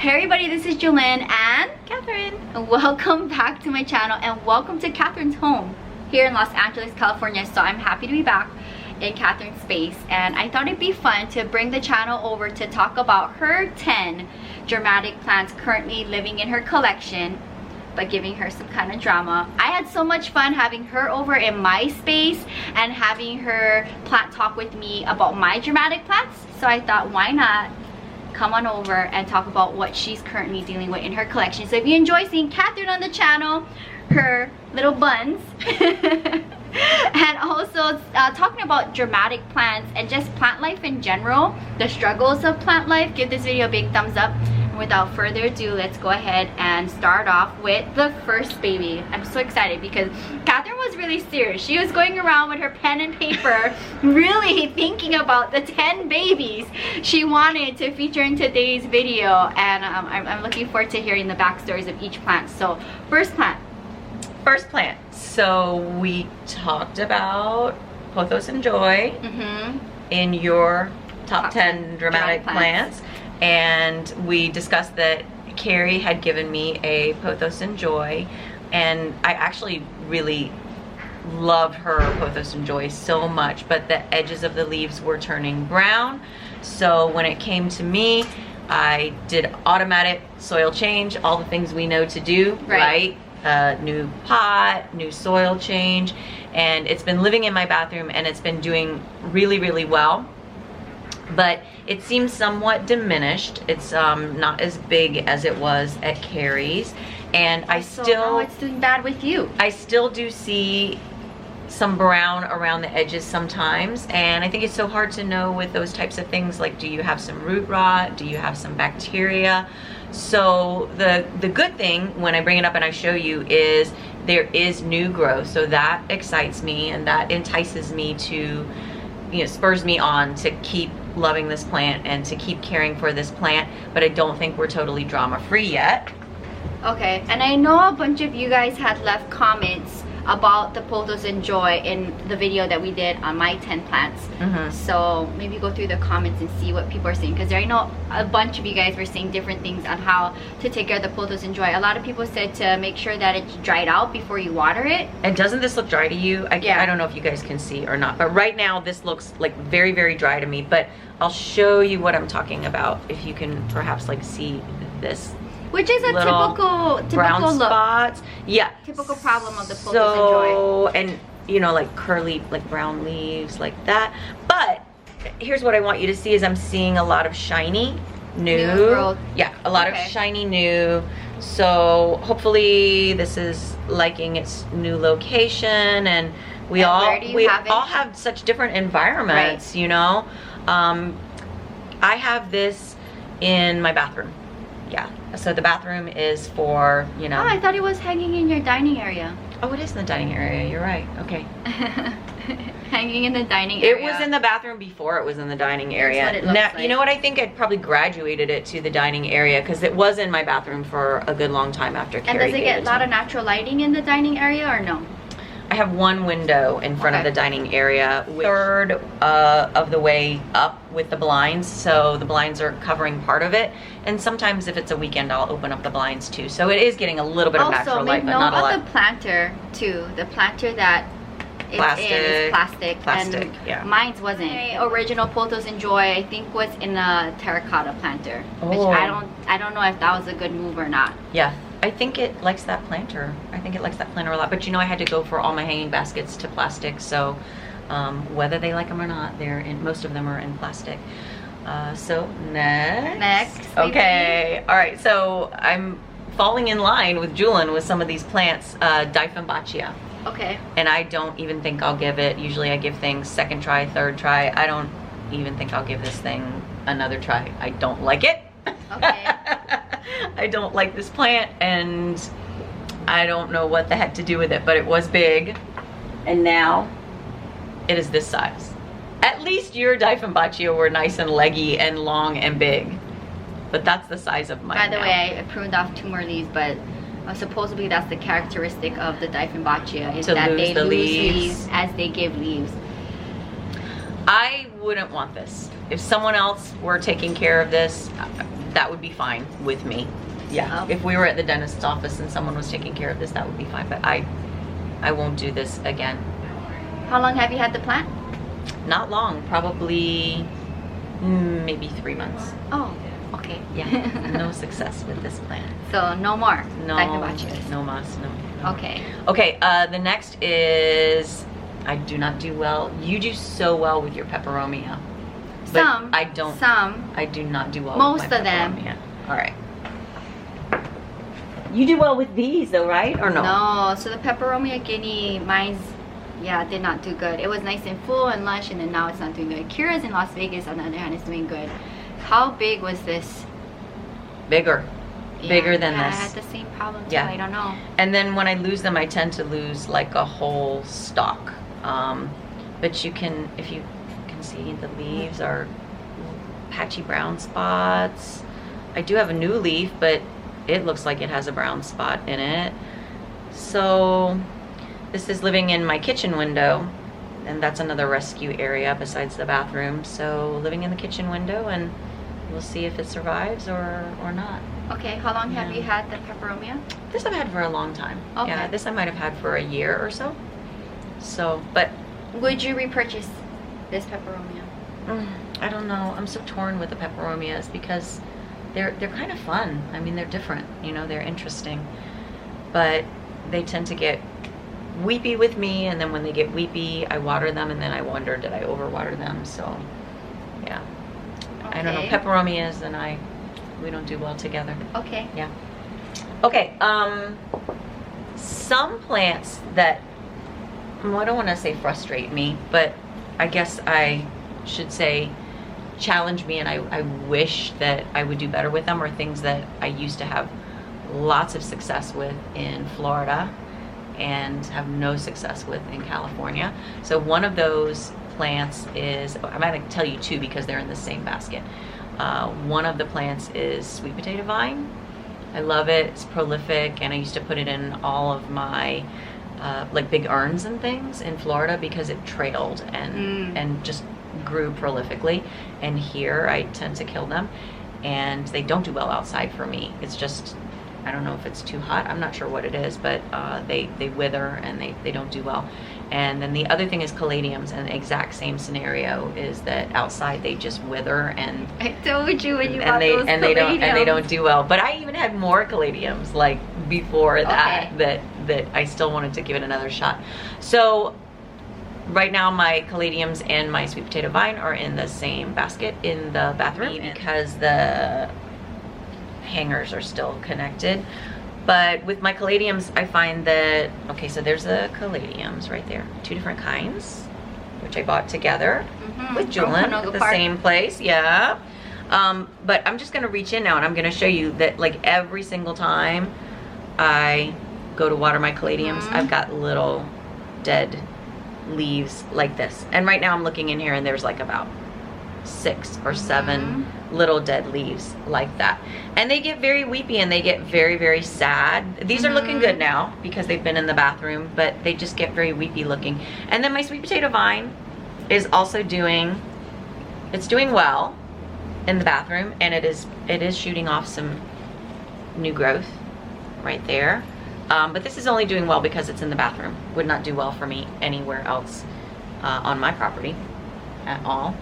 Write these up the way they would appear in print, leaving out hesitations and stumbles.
Hey everybody, this is Jewelyn and Catherine. Welcome back to my channel and welcome to Catherine's home here in Los Angeles, California. So I'm happy to be back in Catherine's space, and I thought it'd be fun to bring the channel over to talk about her 10 dramatic plants currently living in her collection but giving her some kind of drama. I had so much fun having her over in my space and having her plant talk with me about my dramatic plants, so I thought why not come on over and talk about what she's currently dealing with in her collection. So if you enjoy seeing Catherine on the channel, her little buns and also talking about dramatic plants and just plant life in general, the struggles of plant life, give this video a big thumbs up. And without further ado, let's go ahead and start off with the first baby. I'm so excited because Catherine was really serious. She was going around with her pen and paper really thinking about the 10 babies she wanted to feature in today's video, and I'm looking forward to hearing the backstories of each plant. So first plant. So we talked about Pothos and Joy in your top 10 dramatic plants, and we discussed that Carrie had given me a Pothos and Joy, and I actually really loved her Pothos and Joy so much, but the edges of the leaves were turning brown. So when it came to me, I did automatic soil change, all the things we know to do, right? New pot, new soil change, and it's been living in my bathroom and it's been doing really, really well. But it seems somewhat diminished. It's not as big as it was at Carrie's, and now it's doing bad with you. I still do see some brown around the edges sometimes, and I think it's so hard to know with those types of things, like, do you have some root rot, do you have some bacteria? So the good thing when I bring it up and I show you is there is new growth, so that excites me and that entices me to, you know, spurs me on to keep loving this plant and to keep caring for this plant. But I don't think we're totally drama free yet. Okay, and I know a bunch of you guys had left comments about the Pothos and Joy in the video that we did on my 10 plants. So maybe go through the comments and see what people are saying, because I know a bunch of you guys were saying different things on how to take care of the Pothos and Joy. A lot of people said to make sure that it's dried out before you water it. And doesn't this look dry to you? I don't know if you guys can see or not, but right now this looks like very, very dry to me. But I'll show you what I'm talking about if you can perhaps like see this. Which is a typical brown look. Spots. Yeah. Typical problem of the Pothos and Joy. And you know, like curly, like brown leaves like that. But here's what I want you to see is I'm seeing a lot of shiny new growth. Yeah, a lot of shiny new. So hopefully this is liking its new location, and we all have such different environments, you know. I have this in my bathroom. Yeah, so the bathroom is for, you know. Oh, I thought it was hanging in your dining area. Oh, it is in the dining area. You're right. Okay. Hanging in the dining area. It was in the bathroom before it was in the dining area. That's what it looks like. You know what? I think I probably graduated it to the dining area because it was in my bathroom for a good long time after Carrie. And does it get a lot of natural lighting in the dining area or no? I have one window in front of the dining area, third of the way up with the blinds, so the blinds are covering part of it. And sometimes if it's a weekend, I'll open up the blinds too. So it is getting a little bit of natural light, but not a lot. Also, the planter too. The planter that it's in is plastic. Plastic, and yeah. Mine's wasn't. My original Pothos and Joy, I think, was in a terracotta planter, which I don't know if that was a good move or not. Yeah. I think it likes that planter. I think it likes that planter a lot. But you know, I had to go for all my hanging baskets to plastic, so whether they like them or not, most of them are in plastic. So next. Okay. All right. So I'm falling in line with Jewelyn with some of these plants. Dieffenbachia. Okay. And I don't even think I'll give it. Usually I give things second try, third try. I don't even think I'll give this thing another try. I don't like it. Okay. I don't like this plant, and I don't know what the heck to do with it, but it was big, and now it is this size. At least your Dieffenbachia were nice and leggy and long and big, but that's the size of mine. By the way, I pruned off 2 more leaves, but supposedly that's the characteristic of the Dieffenbachia, is that they lose leaves as they give leaves. I wouldn't want this. If someone else were taking care of this, that would be fine with me. Yeah, if we were at the dentist's office and someone was taking care of this, that would be fine, but I won't do this again. How long have you had the plant? Not long, probably maybe 3 months. Oh, okay. Yeah, no success with this plant. So no more? No, Dieffenbachias. no mas, no. Okay. Okay, the next is, I do not do well. You do so well with your peperomia. Some. I don't. Some. I do not do well Most with my of them. peperomia. All right. You do well with these though, right? Or no? No, so the Peperomia guinea, mine's, yeah, did not do good. It was nice and full and lush, and then now it's not doing good. Kira's in Las Vegas, on the other hand, is doing good. How big was this? Bigger. Yeah, Bigger than yeah, this. I had the same problem too, Yeah. I don't know. And then when I lose them, I tend to lose like a whole stalk. But you can, if you can see, the leaves are patchy brown spots. I do have a new leaf, but it looks like it has a brown spot in it. So this is living in my kitchen window, and that's another rescue area besides the bathroom. So living in the kitchen window, and we'll see if it survives or not. Okay, how long have you had the Peperomia? This I've had for a long time. Okay. Yeah, this I might have had for a year or so. So, but Would you repurchase this Peperomia? I don't know. I'm so torn with the peperomias because they're kind of fun. I mean, they're different. You know, they're interesting, but they tend to get weepy with me, and then when they get weepy, I water them, and then I wonder, did I overwater them? So, yeah. Okay. I don't know. Peperomias and we don't do well together. Okay. Yeah. Okay. Some plants that, well, I don't want to say frustrate me, but I guess I should say challenge me, and I wish that I would do better with them, or things that I used to have lots of success with in Florida and have no success with in California. So one of those plants is, I'm going to tell you two because they're in the same basket. One of the plants is sweet potato vine. I love it. It's prolific, and I used to put it in all of my like big urns and things in Florida because it trailed and just grew prolifically. And here I tend to kill them, and they don't do well outside for me. It's just, I don't know if it's too hot. I'm not sure what it is, but they wither and they don't do well. And then the other thing is caladiums, and the exact same scenario is that outside they just wither, and I told you when you and bought they those and they don't do well. But I even had more caladiums like before that that I still wanted to give it another shot. So right now my caladiums and my sweet potato vine are in the same basket in the bathroom because the hangers are still connected. But with my caladiums, I find that, okay, so there's the caladiums right there, two different kinds, which I bought together with Jewelyn at the same place, yeah. But I'm just gonna reach in now, and I'm gonna show you that like every single time I go to water my caladiums, I've got little dead leaves like this. And right now I'm looking in here, and there's like about 6 or 7 little dead leaves like that, and they get very weepy and they get very, very sad. These are looking good now because they've been in the bathroom, but they just get very weepy looking. And then my sweet potato vine is also doing well in the bathroom, and it is shooting off some new growth right there. But this is only doing well because it's in the bathroom. Would not do well for me anywhere else on my property at all.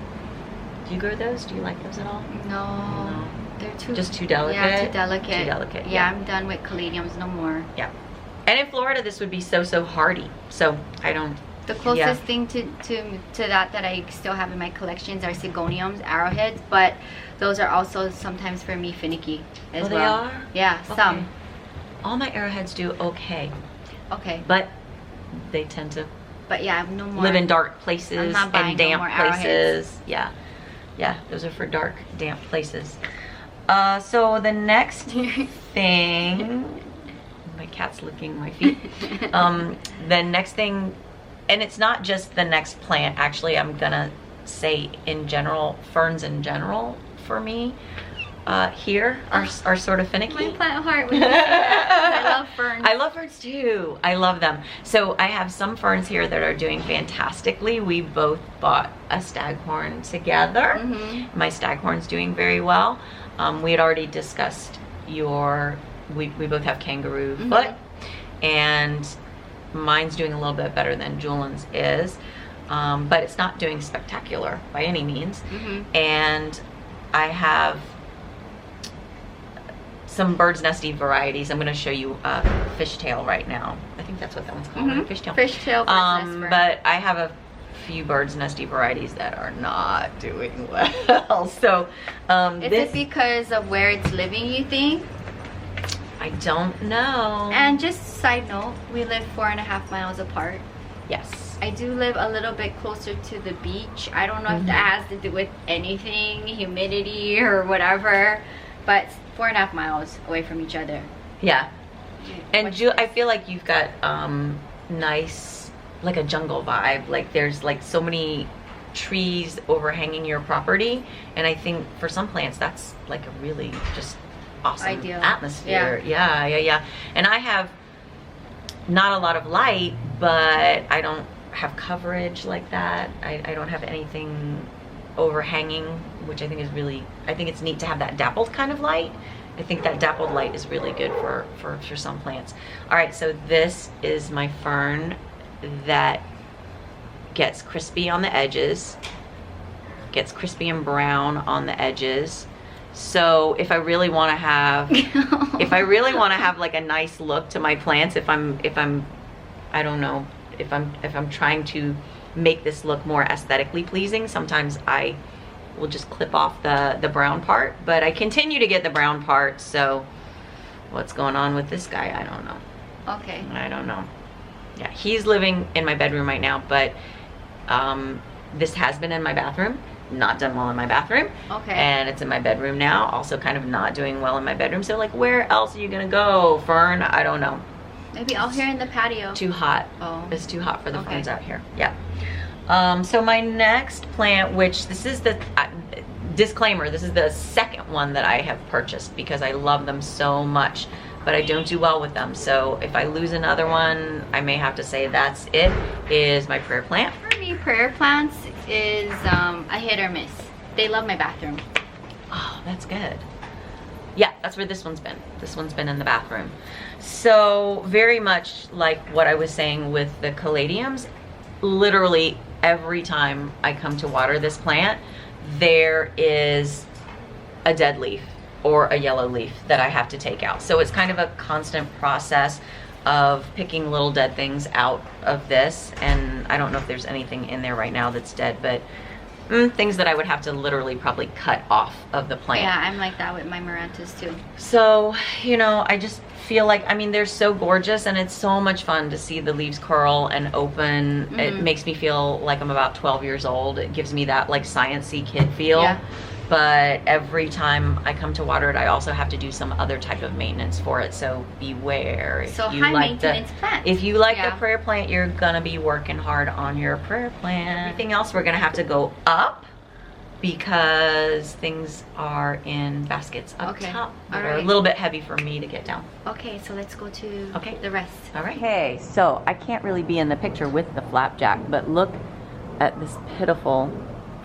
Do you grow those? Do you like those at all? No. They're too delicate. Yeah, too delicate. Too delicate. Yeah, I'm done with caladiums, no more. Yeah. And in Florida, this would be so hardy. So I don't. The closest thing to that I still have in my collections are sigoniums, arrowheads, but those are also sometimes for me finicky as well. They are? Yeah, Okay. some. All my arrowheads do okay. Okay. But they tend to But yeah, I have no more. live in dark places I'm not buying and damp no more arrowheads. places. Yeah. Yeah, those are for dark, damp places. So the next thing, my cat's licking my feet. The next thing, and it's not just the next plant, actually, I'm gonna say in general, ferns in general for me here are sort of finicky. My plant heart when you say that. I love ferns. I love ferns too. I love them. So I have some ferns here that are doing fantastically. We both bought a staghorn together. My staghorn's doing very well. We had already discussed we both have kangaroo foot, and mine's doing a little bit better than Jewelyn's is, but it's not doing spectacular by any means. And I have some bird's nesty varieties. I'm going to show you a fishtail right now. I think that's what that one's called, fishtail. Fishtail bird's nest. But I have a few bird's nesty varieties that are not doing well. So is it because of where it's living, you think? I don't know. And just side note, we live 4.5 miles apart. Yes. I do live a little bit closer to the beach. I don't know if that has to do with anything, humidity or whatever, but 4.5 miles away from each other. Yeah. And I feel like you've got nice, like a jungle vibe. Like there's like so many trees overhanging your property, and I think for some plants that's like a really just awesome ideal atmosphere. Yeah. And I have not a lot of light, but I don't have coverage like that. I don't have anything overhanging, which I think is really, I think it's neat to have that dappled kind of light. I think that dappled light is really good for some plants. All right, so this is my fern that gets crispy on the edges, gets crispy and brown on the edges. So if I really want to have, like a nice look to my plants, if I'm trying to make this look more aesthetically pleasing, sometimes I will just clip off the brown part, but I continue to get the brown part. So what's going on with this guy? I don't know. Okay. I don't know. Yeah, he's living in my bedroom right now, but this has been in my bathroom. Not done well in my bathroom. Okay. And it's in my bedroom now, also kind of not doing well in my bedroom. So like, where else are you gonna go, Fern? I don't know. Maybe out here in the patio. Too hot. Oh. It's too hot for the ferns out here. Yeah. So my next plant, which this is the disclaimer, this is the second one that I have purchased because I love them so much, but I don't do well with them. So if I lose another one, I may have to say that's it, is my prayer plant. For me, prayer plants is a hit or miss. They love my bathroom. Oh, that's good. Yeah, that's where this one's been. This one's been in the bathroom. So very much like what I was saying with the caladiums, literally every time I come to water this plant, there is a dead leaf or a yellow leaf that I have to take out. So it's kind of a constant process of picking little dead things out of this. And I don't know if there's anything in there right now that's dead, but things that I would have to literally probably cut off of the plant. Yeah, I'm like that with my Marantas too. So, you know, I just feel like, I mean, they're so gorgeous and it's so much fun to see the leaves curl and open. It makes me feel like I'm about 12 years old. It gives me that like sciencey kid feel. Yeah. But every time I come to water it, I also have to do some other type of maintenance for it. So beware. So high maintenance plant. If you like the prayer plant, you're gonna be working hard on your prayer plant. Everything else, we're gonna have to go up because things are in baskets up top. They're a little bit heavy for me to get down. Okay, so let's go to the rest. All right. Okay, so I can't really be in the picture with the flapjack, but look at this pitiful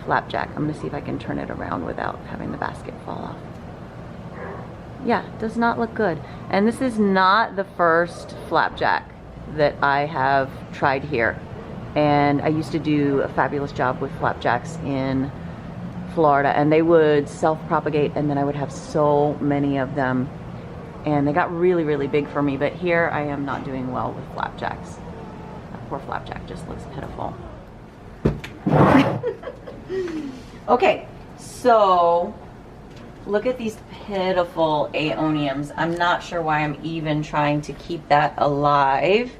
flapjack. I'm gonna see if I can turn it around without having the basket fall off. Yeah, does not look good. And this is not the first flapjack that I have tried here. And I used to do a fabulous job with flapjacks in Florida, and they would self-propagate, and then I would have so many of them, and they got really, really big for me. But here I am not doing well with flapjacks. That poor flapjack just looks pitiful. Okay, so look at these pitiful aeoniums. I'm not sure why I'm even trying to keep that alive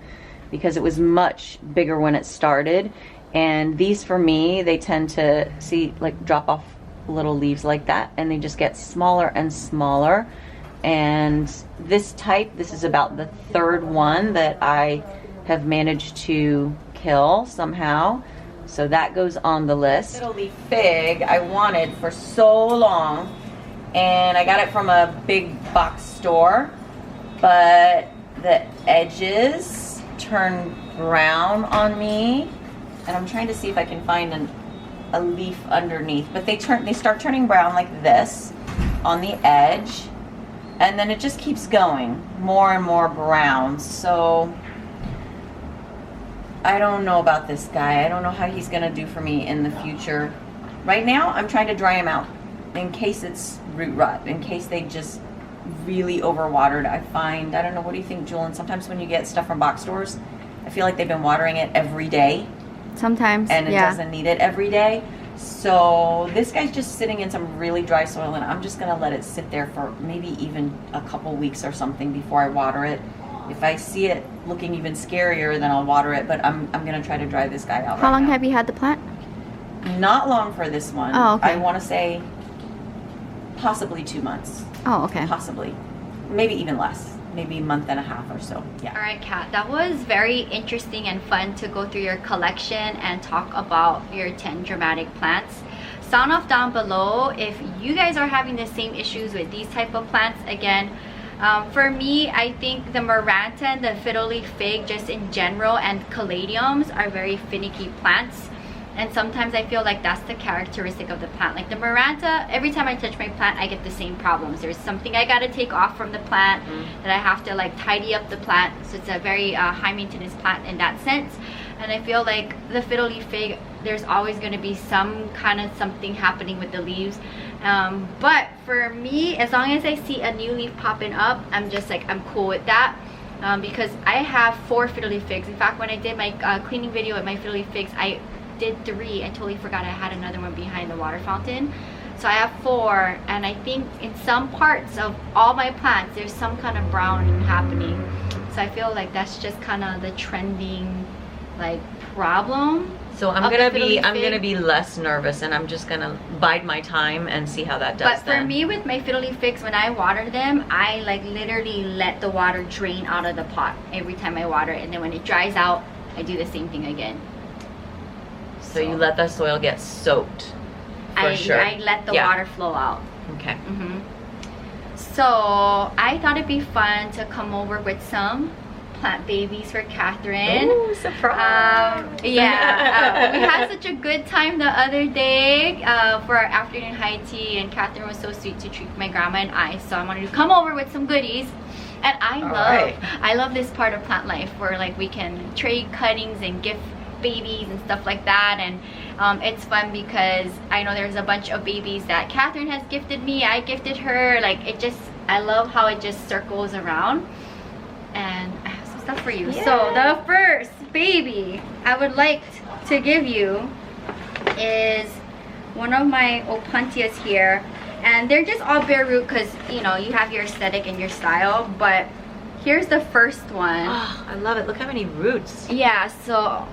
because it was much bigger when it started. And these for me, they tend to like drop off little leaves like that, and they just get smaller and smaller. And this type, this is about the third one that I have managed to kill somehow. So that goes on the list. Little leaf fig I wanted for so long, and I got it from a big box store, but the edges turn brown on me, and I'm trying to see if I can find a leaf underneath, but they start turning brown like this, on the edge, and then it just keeps going, more and more browns. So I don't know about this guy. I don't know how he's gonna do for me in the future. Right now, I'm trying to dry him out in case it's root rot, in case they just really overwatered. I find, I don't know, what do you think, Jewelyn? Sometimes when you get stuff from box stores, I feel like they've been watering it every day. Sometimes, and it doesn't need it every day. So this guy's just sitting in some really dry soil, and I'm just gonna let it sit there for maybe even a couple weeks or something before I water it. If I see it looking even scarier, then I'll water it, but I'm gonna try to dry this guy out. How long have you had the plant? Not long for this one. Oh, okay. I want to say possibly 2 months. Oh, okay. Possibly. Maybe even less. Maybe a month and a half or so. Yeah. All right, Kat, that was very interesting and fun to go through your collection and talk about your 10 dramatic plants. Sound off down below if you guys are having the same issues with these type of plants. Again, for me, I think the Maranta and the fiddle leaf fig just in general and caladiums are very finicky plants. And sometimes I feel like that's the characteristic of the plant. Like the Maranta, every time I touch my plant, I get the same problems. There's something I gotta take off from the plant, that I have to like tidy up the plant. So it's a very high maintenance plant in that sense. And I feel like the fiddle leaf fig, there's always gonna be some kind of something happening with the leaves. But for me, as long as I see a new leaf popping up, I'm just like, I'm cool with that. Because I have 4 fiddle leaf figs. In fact, when I did my cleaning video with my fiddle leaf figs, I did 3. I totally forgot I had another one behind the water fountain. So I have 4, and I think in some parts of all my plants there's some kind of browning happening. So I feel like that's just kind of the trending like problem. So I'm gonna be less nervous, and I'm just gonna bide my time and see how that does. But for me, with my fiddle leaf figs, when I water them, I like literally let the water drain out of the pot every time I water it, and then when it dries out, I do the same thing again. So you let the soil get soaked, for sure. I let the water flow out. Okay. So I thought it'd be fun to come over with some plant babies for Catherine. Ooh, surprise! We had such a good time the other day for our afternoon high tea, and Catherine was so sweet to treat my grandma and I. So I wanted to come over with some goodies. And I love this part of plant life where like we can trade cuttings and gift babies and stuff like that. And it's fun because I know there's a bunch of babies that Catherine has gifted me, I gifted her. Like it just, I love how it just circles around. And I have some stuff for you. Yay. So the first baby I would like to give you is one of my opuntias here, and they're just all bare root because you know you have your aesthetic and your style. But here's the first one. Oh, I love it. Look how many roots. Yeah, so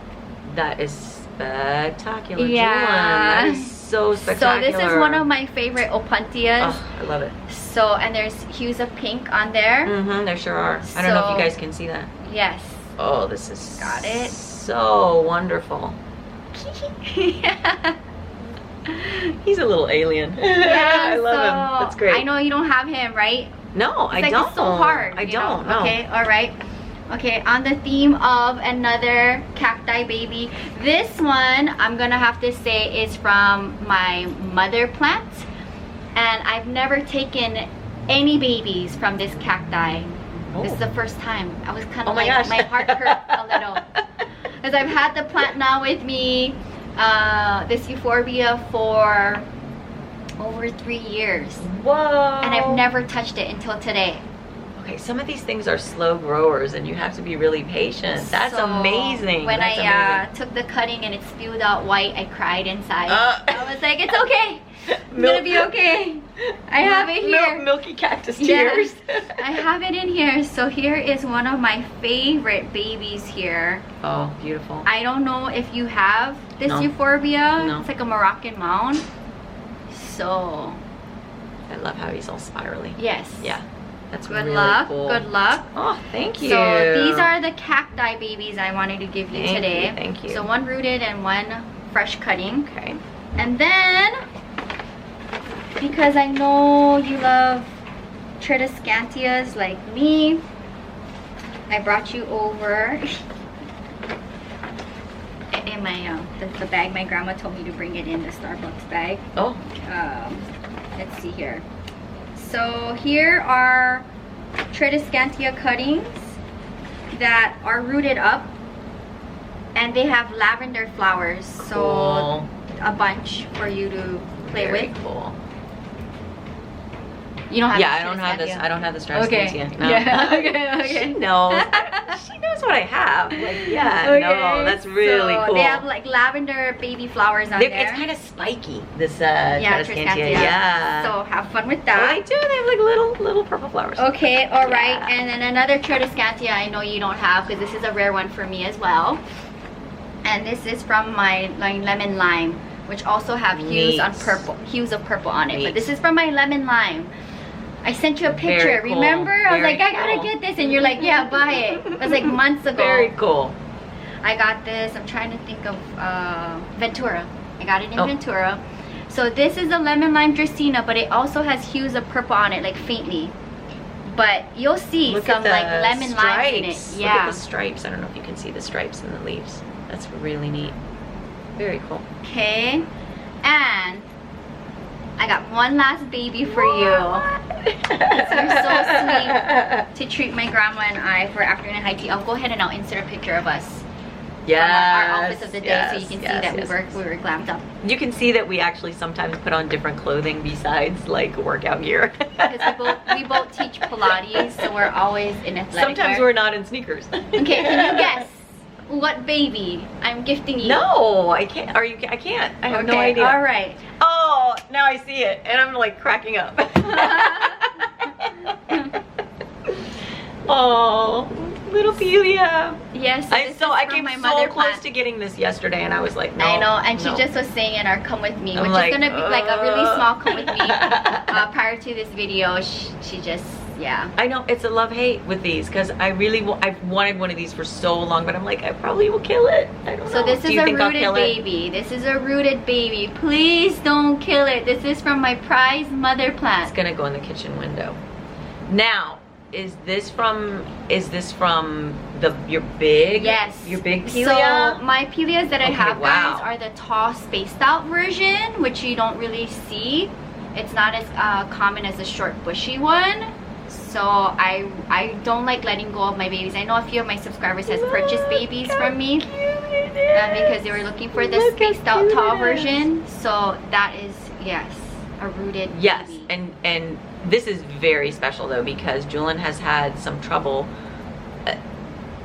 that is spectacular. Yeah. Jewelyn, that is so spectacular. So this is one of my favorite opuntias. Oh, I love it. So, and there's hues of pink on there. There sure are. I don't know if you guys can see that. Yes. Oh, this is got it. So wonderful. Yeah. He's a little alien. Yeah, I love him. That's great. I know you don't have him, right? No, I don't. It's so hard. I don't. No. Okay, all right. Okay, on the theme of another cacti baby, this one I'm gonna have to say is from my mother plant, and I've never taken any babies from this cacti. Oh. This is the first time. I was kind of my heart hurt a little because I've had the plant now with me, this euphorbia, for over 3 years. Whoa! And I've never touched it until today. Okay, some of these things are slow growers and you have to be really patient. That's so amazing. When I took the cutting and it spewed out white, I cried inside. I was like, it's okay. It's gonna be okay. I have it here. Milky cactus tears. Yes, I have it in here. So here is one of my favorite babies here. Oh, beautiful. I don't know if you have this euphorbia. No. It's like a Moroccan mound. So I love how he's all spirally. Yes. Yeah. That's good really luck. cool. Good luck. Oh, thank you. So these are the cacti babies I wanted to give you today. Thank you. So one rooted and one fresh cutting. Okay. And then, because I know you love Tradescantias like me, I brought you over in my the bag my grandma told me to bring it in, the Starbucks bag. Oh. Let's see here. So here are Tradescantia cuttings that are rooted up, and they have lavender flowers. Cool. So a bunch for you to play Very with. Cool. You don't have I don't have this. I don't have this Tradescantia. Okay. No. Yeah. Okay. She knows. She knows what I have. Like, yeah. Okay. No, that's really so cool. They have like lavender baby flowers on there. It's kind of spiky. This Tradescantia. Yeah. So have fun with that. Oh, I do. They have like little purple flowers. Okay. All right. Yeah. And then another Tradescantia I know you don't have because this is a rare one for me as well. And this is from my lemon lime, which also have hues of purple on it. But this is from my lemon lime. I sent you a picture, cool. remember? I was like, I gotta cool. get this, and you're like, yeah, buy it. It was like months ago. Very cool. I got this. I'm trying to think of Ventura. I got it in Ventura. So this is a lemon lime Dracaena, but it also has hues of purple on it, like faintly. But you'll see some like lemon lime in it. Yeah. Look at the stripes. I don't know if you can see the stripes in the leaves. That's really neat. Very cool. Okay. And I got one last baby for you. You're so sweet to treat my grandma and I for afternoon high tea. I'll go ahead and I'll insert a picture of us from our outfits of the day, so you can see that we were glammed up. You can see that we actually sometimes put on different clothing besides like workout gear. Because we both teach Pilates, so we're always in athletic Sometimes wear. we're not in sneakers. Okay, can you guess what baby I'm gifting you? No, I can't. I can't. I have no idea. All right. Oh, now I see it, and I'm like cracking up. Oh, little Pelia. Yes. I came so close to getting this yesterday, and I was like, no. I know, and she just was saying in our come with me, which is gonna be like a really small come with me. Prior to this video, she just. Yeah, I know it's a love-hate with these because I've wanted one of these for so long, but I'm like, I probably will kill it. I don't know. So this is a rooted baby. This is a rooted baby. Please don't kill it. This is from my prized mother plant. It's gonna go in the kitchen window. Now, is this from your big? Yes. Your big Pelia? So my Pelias that I have, guys, are the tall spaced out version, which you don't really see. It's not as common as a short bushy one. So I don't like letting go of my babies. I know a few of my subscribers has purchased babies from me because they were looking for the spaced out tall version. So that is, yes, a rooted baby. and this is very special though because Jewelyn has had some trouble.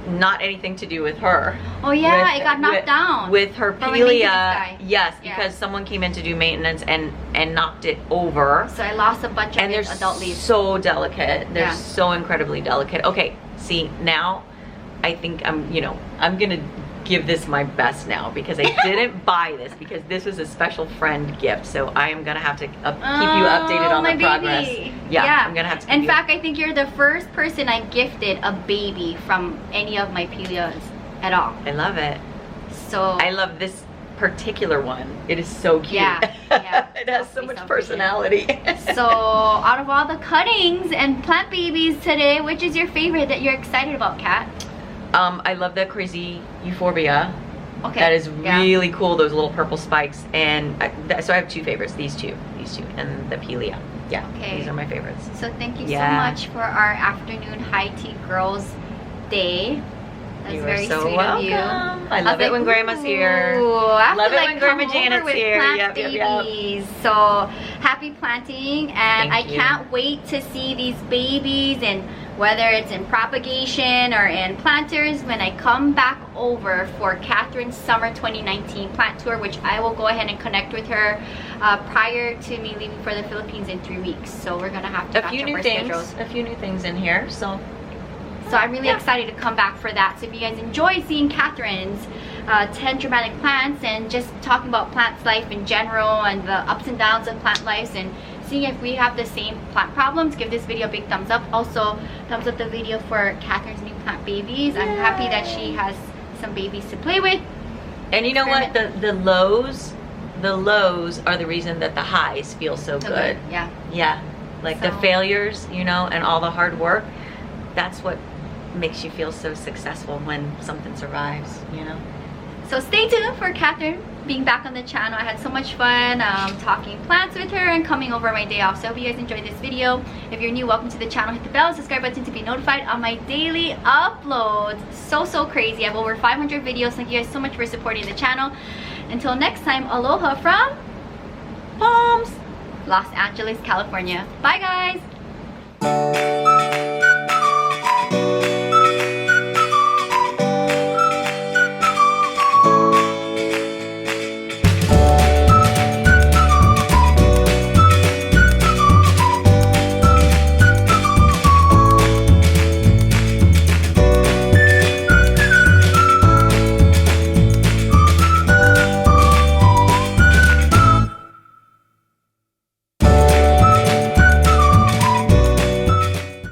Not anything to do with her. Oh yeah, it got knocked down. With her Pelia, yes, because someone came in to do maintenance and knocked it over. So I lost a bunch of adult leaves. So delicate. They're so incredibly delicate. Okay, see, now I think I'm gonna give this my best now because I didn't buy this because this was a special friend gift. So I am gonna have to keep you updated on the progress. Yeah, I'm gonna have to. In fact, I think you're the first person I gifted a baby from any of my Pelias at all. I love it. So I love this particular one. It is so cute. Yeah. It has so much personality. So out of all the cuttings and plant babies today, which is your favorite that you're excited about, Kat? I love the crazy euphorbia. Okay. That is really cool. Those little purple spikes, and so I have two favorites. These two, and the Pelia. Yeah. Okay. These are my favorites. So thank you so much for our afternoon high tea girls day. That's very sweet of you. I love it when Grandma's here. I love it when Grandma Janet's here. Yep. So happy planting, and I can't wait to see these babies, and whether it's in propagation or in planters, when I come back over for Catherine's Summer 2019 plant tour, which I will go ahead and connect with her prior to me leaving for the Philippines in 3 weeks. So we're gonna have to match up our schedules. A few new things in here. So I'm really excited to come back for that. So if you guys enjoy seeing Catherine's 10 dramatic plants and just talking about plants life in general and the ups and downs of plant lives and seeing if we have the same plant problems, give this video a big thumbs up. Also, thumbs up the video for Catherine's new plant babies. I'm happy that she has some babies to play with. And you know what? The lows are the reason that the highs feel so good. Yeah. Yeah. Like the failures, and all the hard work. That's what makes you feel so successful when something survives, So stay tuned for Catherine being back on the channel. I had so much fun talking plants with her and coming over my day off. So I hope you guys enjoyed this video. If you're new, welcome to the channel. Hit the bell, subscribe button to be notified on my daily uploads. So crazy. I have over 500 videos. Thank you guys so much for supporting the channel. Until next time, aloha from Palms, Los Angeles, California. Bye guys.